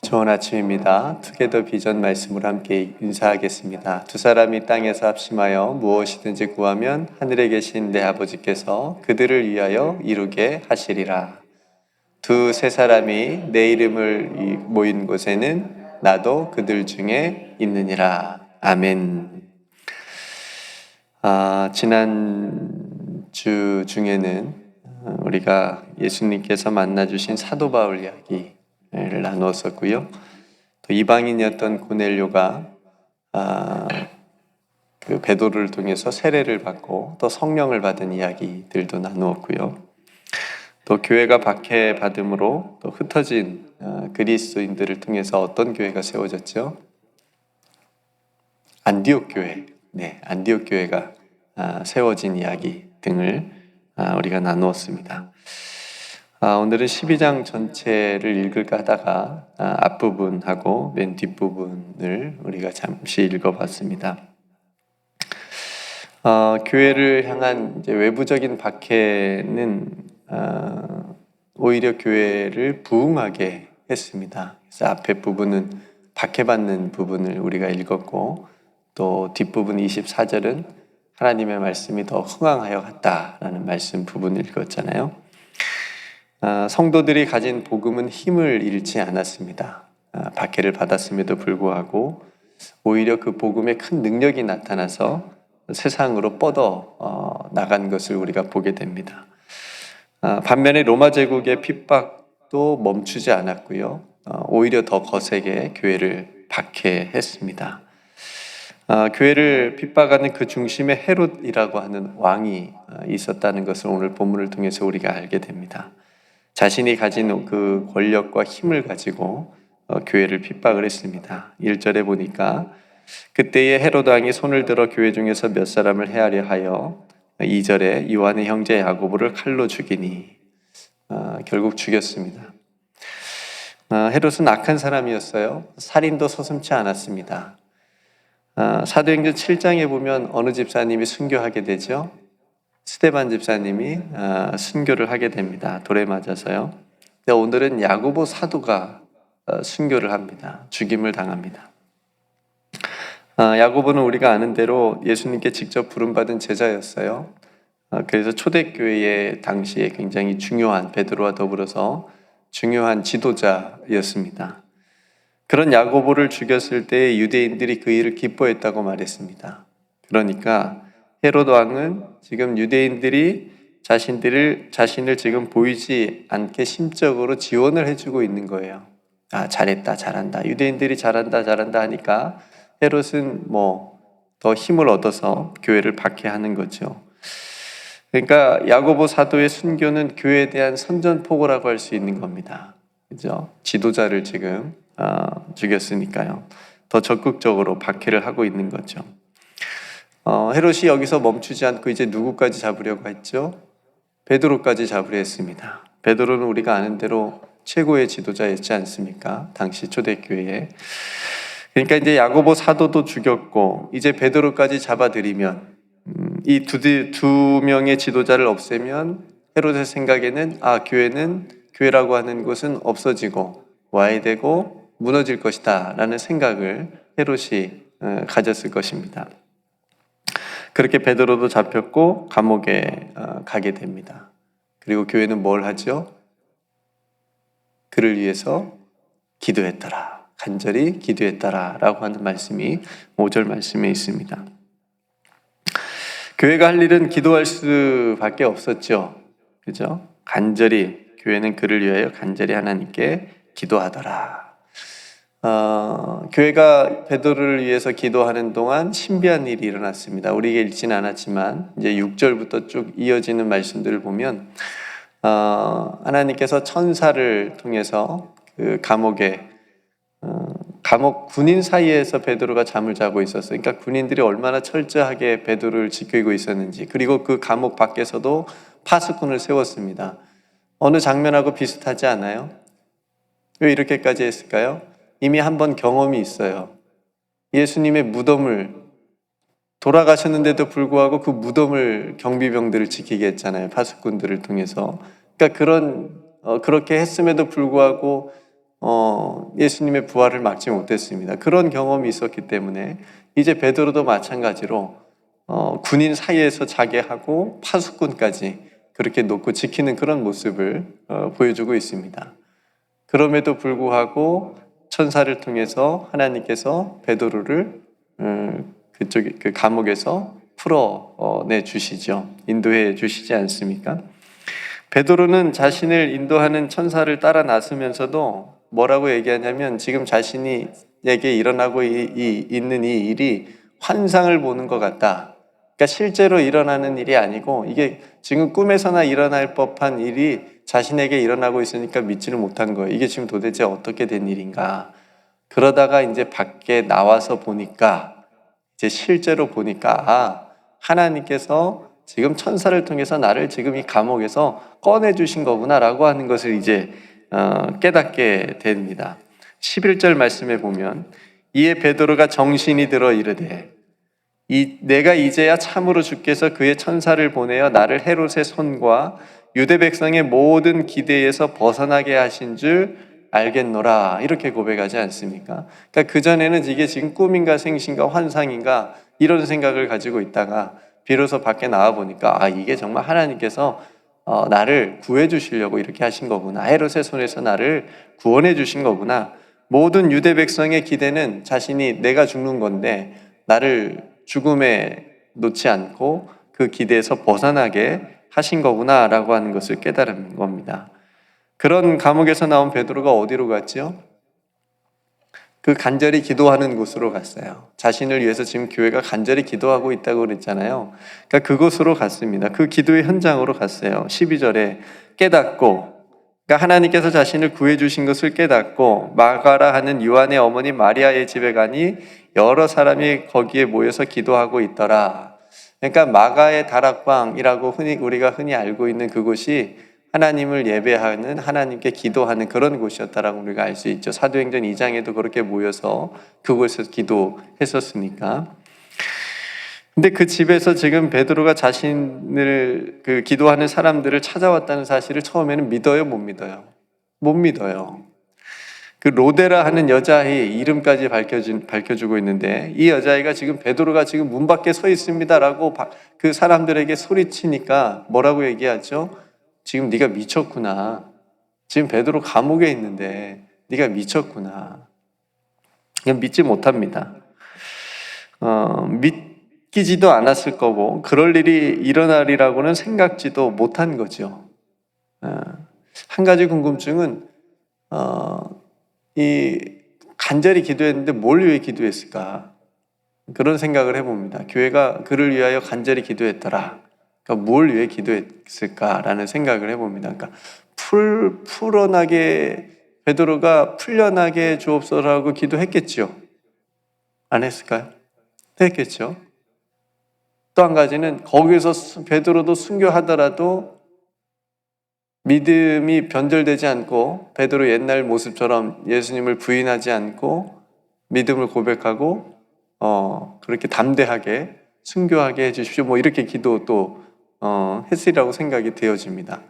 좋은 아침입니다. 투게더 비전 말씀으로 함께 인사하겠습니다. 두 사람이 땅에서 합심하여 무엇이든지 구하면 하늘에 계신 내 아버지께서 그들을 위하여 이루게 하시리라. 두세 사람이 내 이름을 모인 곳에는 나도 그들 중에 있느니라. 아멘. 지난 주 중에는 우리가 예수님께서 만나주신 사도 바울 이야기를 나누었었고요. 또 이방인이었던 고넬료가 그 베드로를 통해서 세례를 받고 또 성령을 받은 이야기들도 나누었고요. 또 교회가 박해받음으로 또 흩어진 그리스도인들을 통해서 어떤 교회가 세워졌죠? 안디옥 교회. 네, 안디옥 교회가 세워진 이야기 등을 우리가 나누었습니다. 오늘은 12장 전체를 읽을까 하다가 앞부분하고 맨 뒷부분을 우리가 잠시 읽어봤습니다. 교회를 향한 이제 외부적인 박해는 오히려 교회를 부흥하게 했습니다. 그래서 앞에 부분은 박해받는 부분을 우리가 읽었고 또 뒷부분 24절은 하나님의 말씀이 더 흥황하여 갔다라는 말씀 부분을 읽었잖아요. 성도들이 가진 복음은 힘을 잃지 않았습니다. 박해를 받았음에도 불구하고 오히려 그 복음에 큰 능력이 나타나서 세상으로 뻗어 나간 것을 우리가 보게 됩니다. 반면에 로마 제국의 핍박도 멈추지 않았고요. 오히려 더 거세게 교회를 박해했습니다. 교회를 핍박하는 그 중심에 헤롯이라고 하는 왕이 있었다는 것을 오늘 본문을 통해서 우리가 알게 됩니다. 자신이 가진 그 권력과 힘을 가지고 교회를 핍박을 했습니다. 1절에 보니까 그때의 헤롯 왕이 손을 들어 교회 중에서 몇 사람을 해하려 하여 2절에 요한의 형제 야고보를 칼로 죽이니 결국 죽였습니다. 헤롯은 악한 사람이었어요. 살인도 서슴지 않았습니다. 사도행전 7장에 보면 어느 집사님이 순교하게 되죠? 스데반 집사님이 순교를 하게 됩니다. 돌에 맞아서요. 근데 오늘은 야고보 사도가 순교를 합니다. 죽임을 당합니다. 야고보는 우리가 아는 대로 예수님께 직접 부름받은 제자였어요. 그래서 초대교회의 당시에 굉장히 중요한 베드로와 더불어서 중요한 지도자였습니다. 그런 야고보를 죽였을 때 유대인들이 그 일을 기뻐했다고 말했습니다. 그러니까 헤롯 왕은 지금 유대인들이 자신을 지금 보이지 않게 심적으로 지원을 해주고 있는 거예요. 잘했다, 잘한다. 유대인들이 잘한다 하니까 헤롯은 더 힘을 얻어서 교회를 박해하는 거죠. 그러니까 야고보 사도의 순교는 교회에 대한 선전포고라고 할 수 있는 겁니다. 그죠? 지도자를 지금 죽였으니까요. 더 적극적으로 박해를 하고 있는 거죠. 헤롯이 여기서 멈추지 않고 이제 누구까지 잡으려고 했죠? 베드로까지 잡으려 했습니다. 베드로는 우리가 아는 대로 최고의 지도자였지 않습니까? 당시 초대교회에. 그러니까 이제 야고보 사도도 죽였고 이제 베드로까지 잡아들이면 이 두 명의 지도자를 없애면 헤롯의 생각에는 교회라고 하는 곳은 없어지고 와해되고 무너질 것이다 라는 생각을 헤롯이 가졌을 것입니다. 그렇게 베드로도 잡혔고 감옥에 가게 됩니다. 그리고 교회는 뭘 하죠? 그를 위해서 기도했더라. 간절히 기도했더라 라고 하는 말씀이 5절 말씀에 있습니다. 교회가 할 일은 기도할 수밖에 없었죠. 그죠? 교회는 그를 위하여 간절히 하나님께 기도하더라. 교회가 베드로를 위해서 기도하는 동안 신비한 일이 일어났습니다. 우리에게 읽지는 않았지만 이제 6절부터 쭉 이어지는 말씀들을 보면 하나님께서 천사를 통해서 그 감옥 군인 사이에서 베드로가 잠을 자고 있었어요. 그러니까 군인들이 얼마나 철저하게 베드로를 지키고 있었는지, 그리고 그 감옥 밖에서도 파수꾼을 세웠습니다. 어느 장면하고 비슷하지 않아요? 왜 이렇게까지 했을까요? 이미 한번 경험이 있어요. 예수님의 무덤을 돌아가셨는데도 불구하고 그 무덤을 경비병들을 지키게 했잖아요. 파수꾼들을 통해서. 그러니까 그렇게 했음에도 불구하고 예수님의 부활을 막지 못했습니다. 그런 경험이 있었기 때문에 이제 베드로도 마찬가지로 군인 사이에서 자개하고 파수꾼까지 그렇게 놓고 지키는 그런 모습을 보여주고 있습니다. 그럼에도 불구하고 천사를 통해서 하나님께서 베드로를 그 감옥에서 풀어내 주시죠. 인도해 주시지 않습니까? 베드로는 자신을 인도하는 천사를 따라 나서면서도 뭐라고 얘기하냐면 지금 자신에게 일어나고 있는 이 일이 환상을 보는 것 같다. 그러니까 실제로 일어나는 일이 아니고 이게 지금 꿈에서나 일어날 법한 일이 자신에게 일어나고 있으니까 믿지를 못한 거예요. 이게 지금 도대체 어떻게 된 일인가. 그러다가 이제 밖에 나와서 보니까 이제 실제로 보니까 하나님께서 지금 천사를 통해서 나를 지금 이 감옥에서 꺼내주신 거구나라고 하는 것을 이제 깨닫게 됩니다. 11절 말씀에 보면 이에 베드로가 정신이 들어 이르되 내가 이제야 참으로 주께서 그의 천사를 보내어 나를 헤롯의 손과 유대 백성의 모든 기대에서 벗어나게 하신 줄 알겠노라 이렇게 고백하지 않습니까? 그러니까 그전에는 이게 지금 꿈인가 생신가 환상인가 이런 생각을 가지고 있다가 비로소 밖에 나와 보니까 이게 정말 하나님께서 나를 구해 주시려고 이렇게 하신 거구나. 헤롯의 손에서 나를 구원해 주신 거구나. 모든 유대 백성의 기대는 자신이 내가 죽는 건데 나를 죽음에 놓지 않고 그 기대에서 벗어나게 하신 거구나 라고 하는 것을 깨달은 겁니다. 그런 감옥에서 나온 베드로가 어디로 갔죠? 그 간절히 기도하는 곳으로 갔어요. 자신을 위해서 지금 교회가 간절히 기도하고 있다고 그랬잖아요. 그러니까 그곳으로 갔습니다. 그 기도의 현장으로 갔어요. 12절에 깨닫고, 그러니까 하나님께서 자신을 구해 주신 것을 깨닫고 마가라 하는 요한의 어머니 마리아의 집에 가니 여러 사람이 거기에 모여서 기도하고 있더라. 그러니까 마가의 다락방이라고 우리가 흔히 알고 있는 그곳이 하나님을 예배하는, 하나님께 기도하는 그런 곳이었다라고 우리가 알 수 있죠. 사도행전 2장에도 그렇게 모여서 그곳에서 기도했었으니까. 근데 그 집에서 지금 베드로가 자신을 그 기도하는 사람들을 찾아왔다는 사실을 처음에는 믿어요, 못 믿어요? 못 믿어요. 그 로데라 하는 여자아이 이름까지 밝혀주고 있는데 이 여자아이가 지금 베드로가 지금 문 밖에 서 있습니다라고 그 사람들에게 소리치니까 뭐라고 얘기하죠? 지금 네가 미쳤구나. 지금 베드로 감옥에 있는데 네가 미쳤구나. 그냥 믿지 못합니다. 믿기지도 않았을 거고 그럴 일이 일어나리라고는 생각지도 못한 거죠. 한 가지 궁금증은 이 간절히 기도했는데 뭘 위해 기도했을까? 그런 생각을 해봅니다. 교회가 그를 위하여 간절히 기도했더라. 그러니까 뭘 위해 기도했을까라는 생각을 해봅니다. 그러니까 풀어나게 베드로가 풀려나게 주옵소서라고 기도했겠죠. 안 했을까요? 했겠죠. 또 한 가지는 거기서 베드로도 순교하더라도 믿음이 변절되지 않고 베드로 옛날 모습처럼 예수님을 부인하지 않고 믿음을 고백하고 그렇게 담대하게 순교하게 해주십시오. 뭐 이렇게 기도 또 했으리라고 생각이 되어집니다.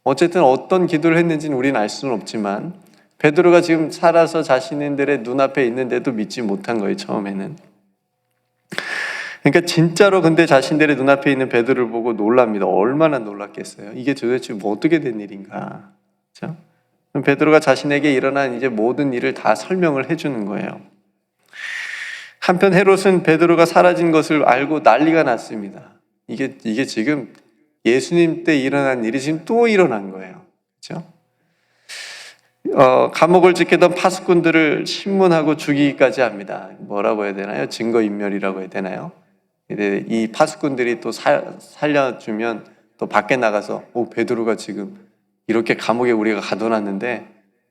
어쨌든 어떤 기도를 했는지는 우리는 알 수는 없지만 베드로가 지금 살아서 자신들의 눈앞에 있는데도 믿지 못한 거예요. 처음에는. 그러니까 진짜로 근데 자신들의 눈앞에 있는 베드로를 보고 놀랍니다. 얼마나 놀랐겠어요. 이게 도대체 뭐 어떻게 된 일인가. 그렇죠? 베드로가 자신에게 일어난 이제 모든 일을 다 설명을 해주는 거예요. 한편 헤롯은 베드로가 사라진 것을 알고 난리가 났습니다. 이게 지금 예수님 때 일어난 일이 지금 또 일어난 거예요. 그렇죠? 감옥을 지키던 파수꾼들을 신문하고 죽이기까지 합니다. 뭐라고 해야 되나요? 증거인멸이라고 해야 되나요? 이 파수꾼들이 또 살려주면 또 밖에 나가서 베드로가 지금 이렇게 감옥에 우리가 가둬놨는데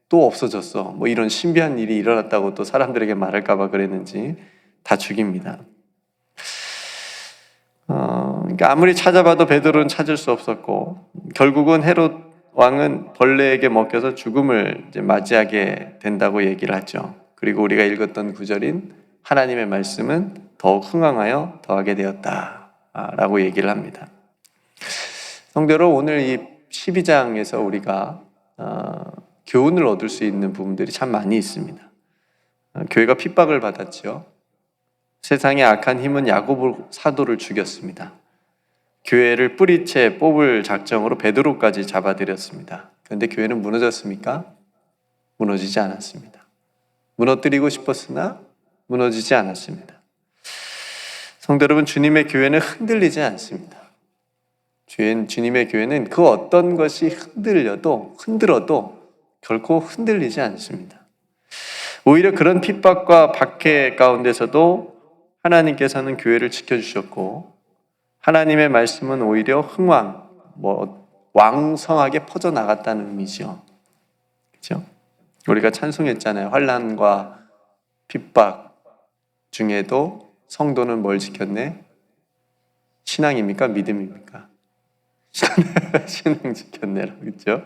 또 없어졌어. 뭐 이런 신비한 일이 일어났다고 또 사람들에게 말할까 봐 그랬는지 다 죽입니다. 그러니까 아무리 찾아봐도 베드로는 찾을 수 없었고 결국은 헤롯 왕은 벌레에게 먹혀서 죽음을 이제 맞이하게 된다고 얘기를 하죠. 그리고 우리가 읽었던 구절인 하나님의 말씀은 더욱 흥황하여 더하게 되었다라고 얘기를 합니다. 성도로 오늘 이 12장에서 우리가 교훈을 얻을 수 있는 부분들이 참 많이 있습니다. 교회가 핍박을 받았죠. 세상의 악한 힘은 야고보 사도를 죽였습니다. 교회를 뿌리채 뽑을 작정으로 베드로까지 잡아들였습니다. 그런데 교회는 무너졌습니까? 무너지지 않았습니다. 무너뜨리고 싶었으나 무너지지 않았습니다. 성도 여러분, 주님의 교회는 흔들리지 않습니다. 주님의 교회는 그 어떤 것이 흔들어도 결코 흔들리지 않습니다. 오히려 그런 핍박과 박해 가운데서도 하나님께서는 교회를 지켜주셨고, 하나님의 말씀은 오히려 왕성하게 퍼져나갔다는 의미죠. 그렇죠? 우리가 찬송했잖아요. 환난과 핍박 중에도 성도는 뭘 지켰네? 신앙입니까? 믿음입니까? 신앙 지켰네라고 그렇죠?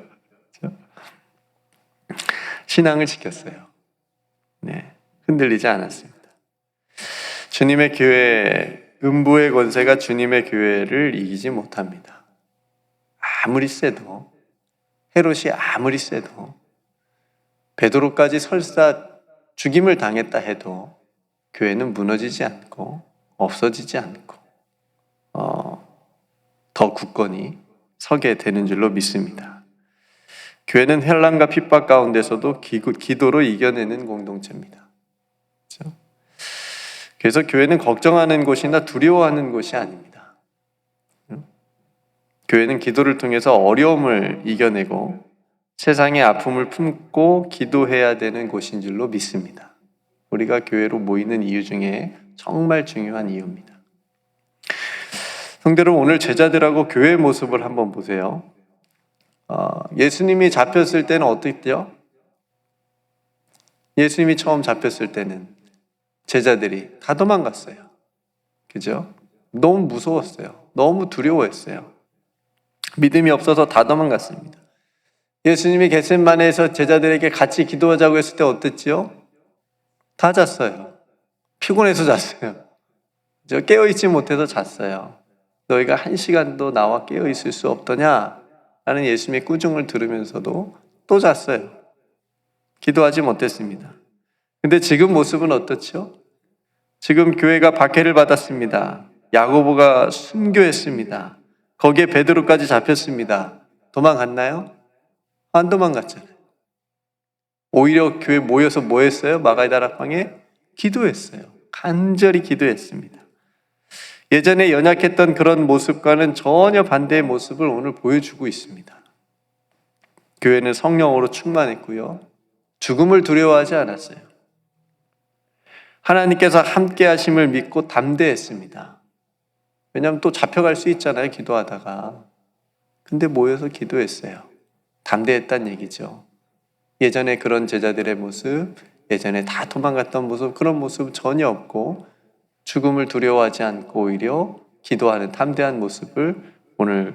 신앙을 지켰어요. 네, 흔들리지 않았습니다. 주님의 교회, 음부의 권세가 주님의 교회를 이기지 못합니다. 아무리 세도, 헤롯이 아무리 세도, 베드로까지 설사 죽임을 당했다 해도 교회는 무너지지 않고 없어지지 않고 더 굳건히 서게 되는 줄로 믿습니다. 교회는 환난과 핍박 가운데서도 기도로 이겨내는 공동체입니다. 그렇죠? 그래서 교회는 걱정하는 곳이나 두려워하는 곳이 아닙니다. 교회는 기도를 통해서 어려움을 이겨내고 세상의 아픔을 품고 기도해야 되는 곳인 줄로 믿습니다. 우리가 교회로 모이는 이유 중에 정말 중요한 이유입니다. 성도 여러분, 오늘 제자들하고 교회의 모습을 한번 보세요. 예수님이 잡혔을 때는 어땠죠? 예수님이 처음 잡혔을 때는 제자들이 다 도망갔어요. 그죠? 너무 무서웠어요. 너무 두려워했어요. 믿음이 없어서 다 도망갔습니다. 예수님이 겟세마네에서 제자들에게 같이 기도하자고 했을 때 어땠지요? 다 잤어요. 피곤해서 잤어요. 깨어있지 못해서 잤어요. 너희가 1시간도 나와 깨어있을 수 없더냐? 라는 예수님의 꾸중을 들으면서도 또 잤어요. 기도하지 못했습니다. 근데 지금 모습은 어떻죠? 지금 교회가 박해를 받았습니다. 야고보가 순교했습니다. 거기에 베드로까지 잡혔습니다. 도망갔나요? 안 도망갔잖아요. 오히려 교회 모여서 뭐 했어요? 마가의 다락방에 기도했어요. 간절히 기도했습니다. 예전에 연약했던 그런 모습과는 전혀 반대의 모습을 오늘 보여주고 있습니다. 교회는 성령으로 충만했고요. 죽음을 두려워하지 않았어요. 하나님께서 함께 하심을 믿고 담대했습니다. 왜냐하면 또 잡혀갈 수 있잖아요, 기도하다가. 근데 모여서 기도했어요. 담대했다는 얘기죠. 예전에 그런 제자들의 모습, 예전에 다 도망갔던 모습, 그런 모습 전혀 없고 죽음을 두려워하지 않고 오히려 기도하는 담대한 모습을 오늘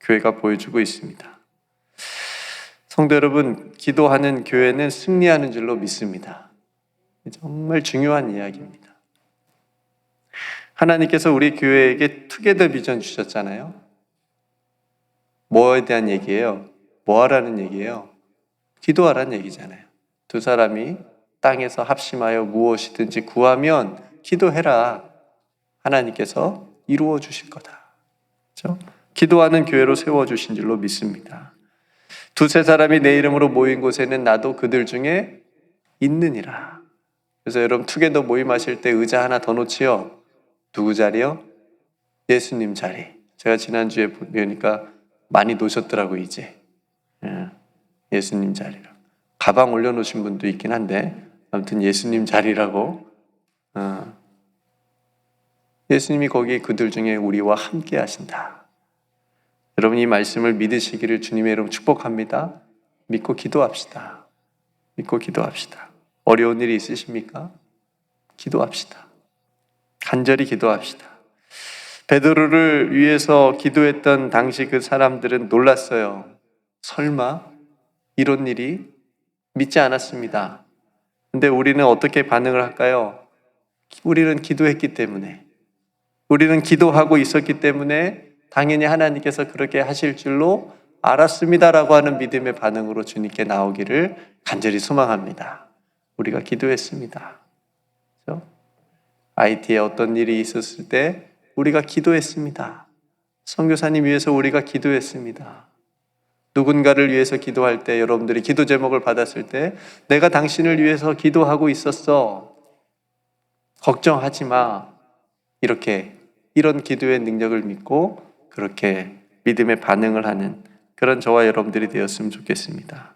교회가 보여주고 있습니다. 성도 여러분, 기도하는 교회는 승리하는 줄로 믿습니다. 정말 중요한 이야기입니다. 하나님께서 우리 교회에게 투게더 비전 주셨잖아요. 뭐에 대한 얘기예요? 뭐 하라는 얘기예요? 기도하라는 얘기잖아요. 두 사람이 땅에서 합심하여 무엇이든지 구하면 기도해라. 하나님께서 이루어 주실 거다. 그렇죠? 기도하는 교회로 세워주신 줄로 믿습니다. 두세 사람이 내 이름으로 모인 곳에는 나도 그들 중에 있느니라. 그래서 여러분 투게더 모임하실 때 의자 하나 더 놓지요. 누구 자리요? 예수님 자리. 제가 지난주에 보니까 많이 놓으셨더라고요. 이제 예수님 자리라. 가방 올려놓으신 분도 있긴 한데 아무튼 예수님 자리라고. 예수님이 거기 그들 중에 우리와 함께 하신다. 여러분 이 말씀을 믿으시기를 주님의 이름 축복합니다. 믿고 기도합시다. 믿고 기도합시다. 어려운 일이 있으십니까? 기도합시다. 간절히 기도합시다. 베드로를 위해서 기도했던 당시 그 사람들은 놀랐어요. 설마 이런 일이? 믿지 않았습니다. 근데 우리는 어떻게 반응을 할까요? 우리는 기도했기 때문에, 우리는 기도하고 있었기 때문에 당연히 하나님께서 그렇게 하실 줄로 알았습니다라고 하는 믿음의 반응으로 주님께 나오기를 간절히 소망합니다. 우리가 기도했습니다. 그렇죠? IT에 어떤 일이 있었을 때 우리가 기도했습니다. 선교사님 위해서 우리가 기도했습니다. 누군가를 위해서 기도할 때, 여러분들이 기도 제목을 받았을 때 내가 당신을 위해서 기도하고 있었어. 걱정하지 마. 이런 기도의 능력을 믿고 그렇게 믿음의 반응을 하는 그런 저와 여러분들이 되었으면 좋겠습니다.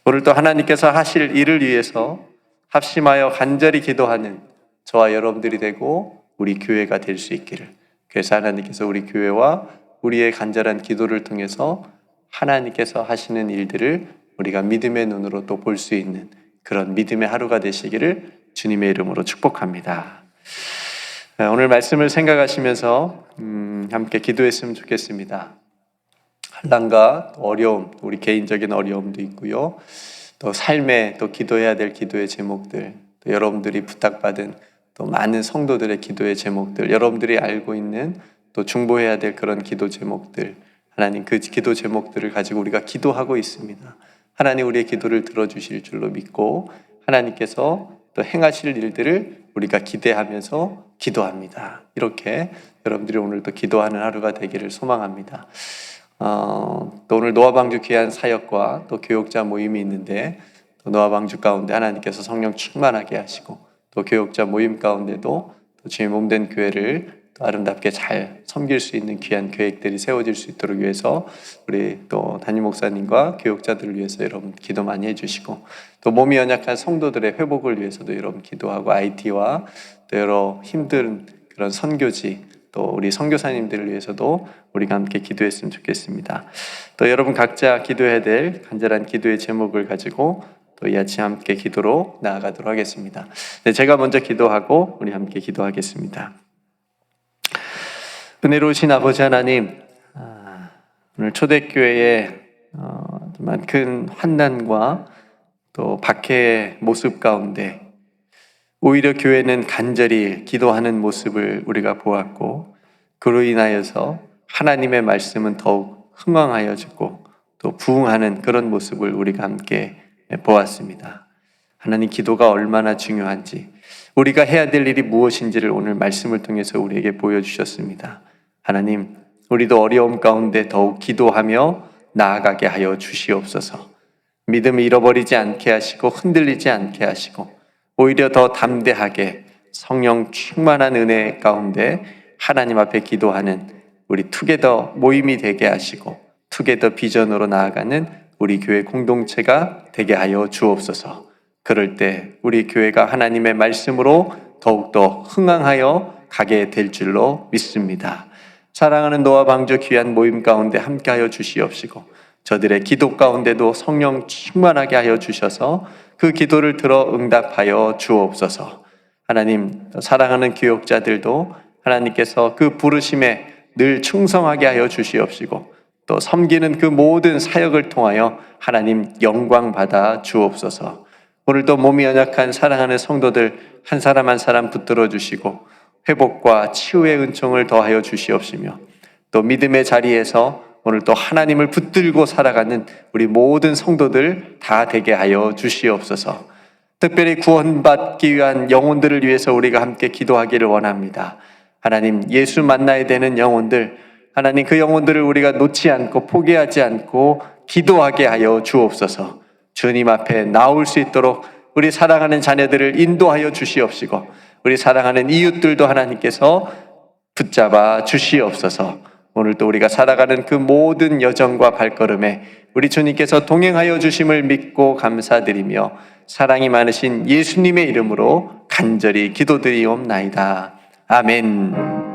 오늘도 하나님께서 하실 일을 위해서 합심하여 간절히 기도하는 저와 여러분들이 되고 우리 교회가 될 수 있기를, 그래서 하나님께서 우리 교회와 우리의 간절한 기도를 통해서 하나님께서 하시는 일들을 우리가 믿음의 눈으로 또 볼 수 있는 그런 믿음의 하루가 되시기를 주님의 이름으로 축복합니다. 오늘 말씀을 생각하시면서 함께 기도했으면 좋겠습니다. 한란과 어려움, 우리 개인적인 어려움도 있고요. 또 삶에 또 기도해야 될 기도의 제목들, 또 여러분들이 부탁받은 또 많은 성도들의 기도의 제목들, 여러분들이 알고 있는 또 중보해야 될 그런 기도 제목들, 하나님 그 기도 제목들을 가지고 우리가 기도하고 있습니다. 하나님 우리의 기도를 들어주실 줄로 믿고 하나님께서 또 행하실 일들을 우리가 기대하면서 기도합니다. 이렇게 여러분들이 오늘 또 기도하는 하루가 되기를 소망합니다. 또 오늘 노아방주 귀한 사역과 또 교육자 모임이 있는데, 또 노아방주 가운데 하나님께서 성령 충만하게 하시고 또 교육자 모임 가운데도 또 주의 몸된 교회를 또 아름답게 잘 섬길 수 있는 귀한 계획들이 세워질 수 있도록 위해서 우리 또 담임 목사님과 교육자들을 위해서 여러분 기도 많이 해주시고, 또 몸이 연약한 성도들의 회복을 위해서도 여러분 기도하고, IT와 또 여러 힘든 그런 선교지, 또 우리 선교사님들을 위해서도 우리가 함께 기도했으면 좋겠습니다. 또 여러분 각자 기도해야 될 간절한 기도의 제목을 가지고 또 이 아침 함께 기도로 나아가도록 하겠습니다. 네, 제가 먼저 기도하고 우리 함께 기도하겠습니다. 은혜로우신 아버지 하나님, 오늘 초대교회의 큰 환난과 또 박해의 모습 가운데 오히려 교회는 간절히 기도하는 모습을 우리가 보았고, 그로 인하여서 하나님의 말씀은 더욱 흥왕하여지고 또 부흥하는 그런 모습을 우리가 함께 보았습니다. 하나님, 기도가 얼마나 중요한지, 우리가 해야 될 일이 무엇인지를 오늘 말씀을 통해서 우리에게 보여주셨습니다. 하나님, 우리도 어려움 가운데 더욱 기도하며 나아가게 하여 주시옵소서. 믿음을 잃어버리지 않게 하시고 흔들리지 않게 하시고 오히려 더 담대하게 성령 충만한 은혜 가운데 하나님 앞에 기도하는 우리 투게더 모임이 되게 하시고 투게더 비전으로 나아가는 우리 교회 공동체가 되게 하여 주옵소서. 그럴 때 우리 교회가 하나님의 말씀으로 더욱더 흥왕하여 가게 될 줄로 믿습니다. 사랑하는 노아방주 귀한 모임 가운데 함께하여 주시옵시고 저들의 기도 가운데도 성령 충만하게 하여 주셔서 그 기도를 들어 응답하여 주옵소서. 하나님, 사랑하는 교육자들도 하나님께서 그 부르심에 늘 충성하게 하여 주시옵시고 또 섬기는 그 모든 사역을 통하여 하나님 영광 받아 주옵소서. 오늘도 몸이 연약한 사랑하는 성도들 한 사람 한 사람 붙들어 주시고 회복과 치유의 은총을 더하여 주시옵시며 또 믿음의 자리에서 오늘 또 하나님을 붙들고 살아가는 우리 모든 성도들 다 되게 하여 주시옵소서. 특별히 구원받기 위한 영혼들을 위해서 우리가 함께 기도하기를 원합니다. 하나님, 예수 만나야 되는 영혼들, 하나님 그 영혼들을 우리가 놓지 않고 포기하지 않고 기도하게 하여 주옵소서. 주님 앞에 나올 수 있도록 우리 사랑하는 자녀들을 인도하여 주시옵시고 우리 사랑하는 이웃들도 하나님께서 붙잡아 주시옵소서. 오늘도 우리가 살아가는 그 모든 여정과 발걸음에 우리 주님께서 동행하여 주심을 믿고 감사드리며 사랑이 많으신 예수님의 이름으로 간절히 기도드리옵나이다. 아멘.